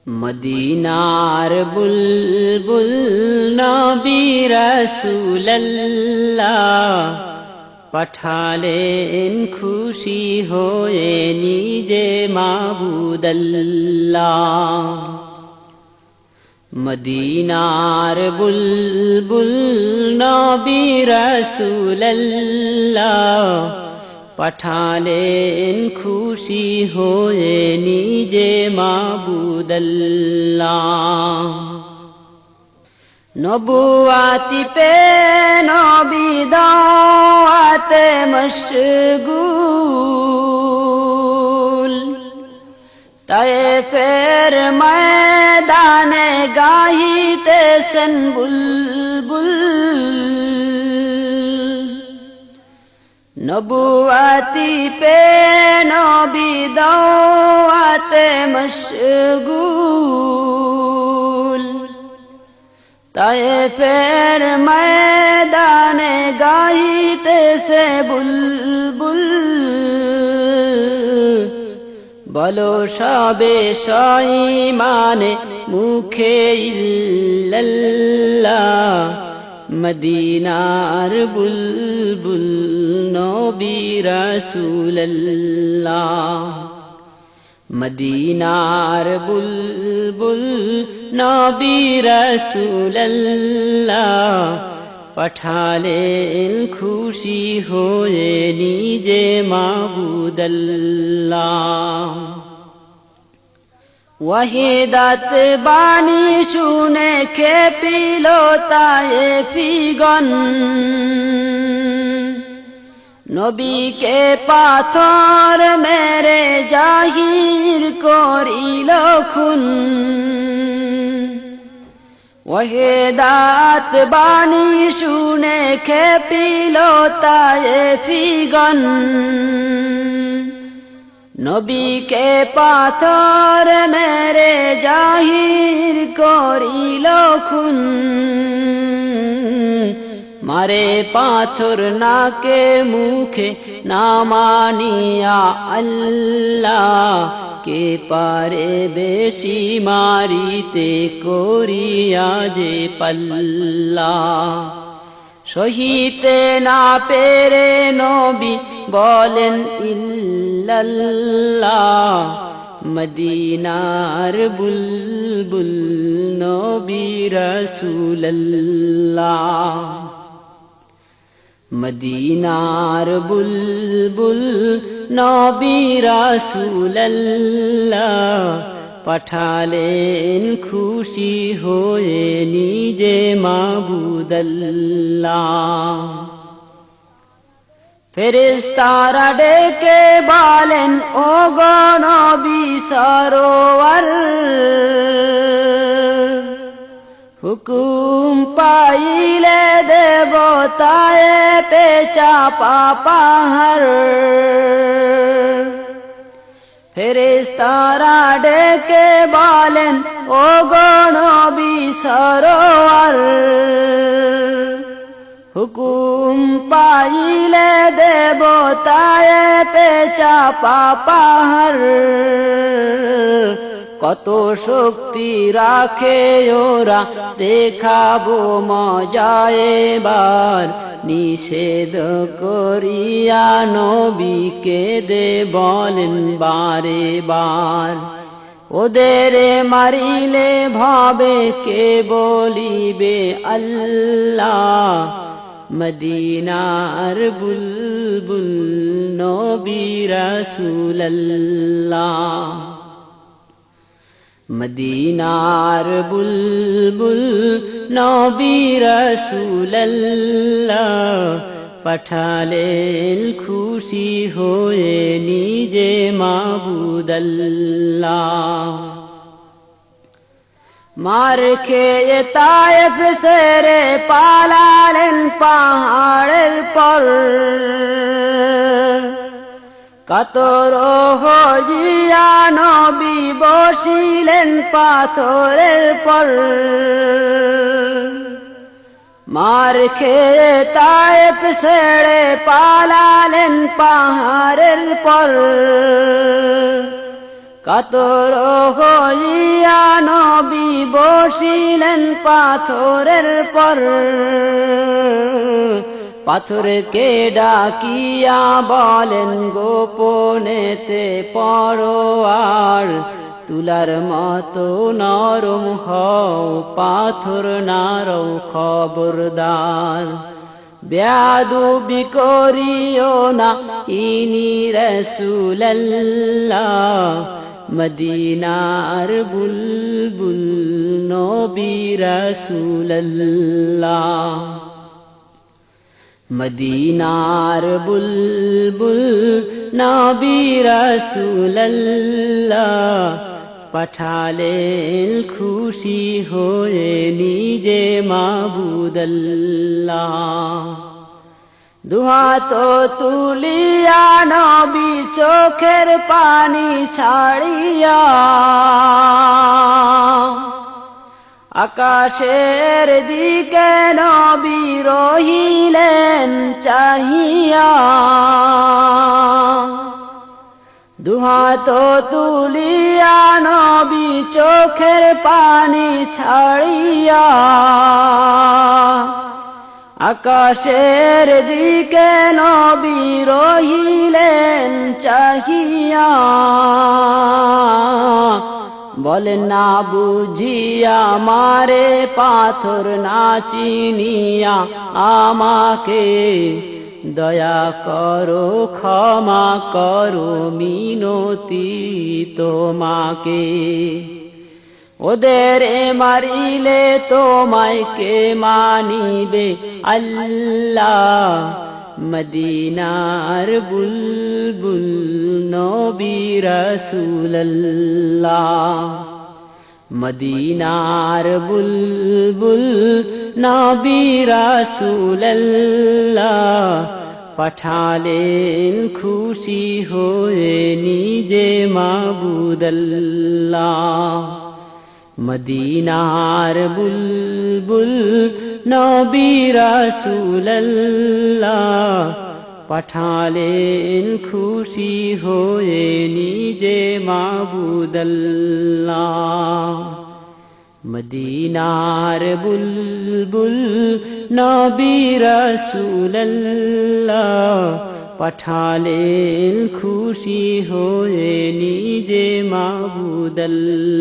মদিনার বুলবুল নবী রাসূলুল্লাহ পাঠালেন খুশি হয়ে নিজে মাবুদাল্লাহ। মদিনার বুলবুল নবী রাসূলুল্লাহ পাঠালেন খুশি হয়ে নিজে মাবুদাল্লাহ। নবুয়াতি পে নবী দাওয়াতে মশগুল, তায়েফের ময়দানে গাহিতেছেন বুলবুল। নবুয়াতি পে নবী দাওয়াতে মশগুল, তায়েফের ময়দানে গাহিতেছে বুলবুল। বলো সবে সঈমানে মুখে ইল্লাল্লাহ, মদিনার বুলবুল নবী রাসূলুল্লাহ। মদিনার বুলবুল নবী রাসূলুল্লাহ পাঠালেন খুশি হয়ে নিজে মাবুদাল্লাহ। ওয়াহিদাত বাণী শুনে খেপিল তায়েফিগণ, নবীকে পাথর মেরে জাহির করিল খুন। ওয়াহিদাত বাণী শুনে খেপিল তায়েফিগণ, নবীকে পাথর মেরে জাহির করিল খুন। মারে পাথর নাকে মুখে না মানিয়া আল্লাহ, কে পারে বেশি মারিতে করিয়া যে পাল্লা। সহিতে না পেরে নবী বলেন ইল্লাল্লাহ, মদিনার বুলবুল নবী রাসূলুল্লাহ। মদিনার বুলবুল নবী রাসূলুল্লাহ পাঠালেন খুশি হয়ে নিজে মাবুদাল্লাহ। ফেরেশতারা ডেকে বলেন ও গো নবী সরোয়ার, হুকুম পাইলে দেব তায়েফে চাপা পাহাড়। ফেরেশতারা ডেকে বলেন ও গো নবী সরোয়ার, হুকুম পাইলে দেব তায়েফে চাপা পাহাড়। কত শক্তি রাখে ওরা দেখাবো মজা এবার, নিষেধ করিয়া নবীকে দে বলেন বারে বার। ওদের মারিলে ভাবে কে বলিবে আল্লাহ, মদিনার বুলবুল নবী রাসূলুল্লাহ। মদিনার বুলবুল নবী রাসূলুল্লাহ পাঠালেন খুশি হয়ে নিজে মাবুদাল্লাহ। মার খেয়ে তায়েফ সেরে পালালেন পাহাড়ের পর, কাতর হইয়া নবী বসিলেন পাথরের পর। মার খেয়ে তায়েফ ছেড়ে পালালেন পাহাড়ের পর, কাতর হইয়া বসিলেন পাথরের পর পাথরকে ডাকিয়া বলেন গোপনেতে পরোয়ার তুলার মতো নরম হও পাথর নারও খবরদার বেয়াদবি করিও না ইনি রাসূলুল্লাহ মদিনার বুলবুল নবী রাসূলুল্লাহ মদিনার বুলবুল নবী রাসূলুল্লাহ পাঠালেন খুশি হয়ে নিজে মাবুদুল্লাহ দুহাত তুলিয়া নবী চোখের পানি ছাড়িয়া আকাশের দিকে নবী রহিলেন চাহিয়া দুহাত তুলিয়া নবী চোখের পানি ছাড়িয়া আকাশের দিকে নবী রহিলেন চাহিয়া বলেন না বুঝিয়া মারে পাথর না চিনিয়া আমাকে দয়া করো ক্ষমা করো মিনতি তোমাকে ওদের মারিলে তোমায় কে মানিবে আল্লাহ মদিনার বুলবুল নবী রাসূলুল্লাহ মদিনার বুলবুল নবী রাসূলুল্লাহ পাঠালেন খুশি হয়ে নিজে মাবুদুল্লাহ মদিনার বুলবুল নবী রাসূলুল্লাহ পাঠালেন খুশি হয়ে নিজে মাবুদুল্লাহ মদিনার বুলবুল নবী রাসূলুল্লাহ পাঠালেন খুশি হয়ে নিজে মাবুদুল্লাহ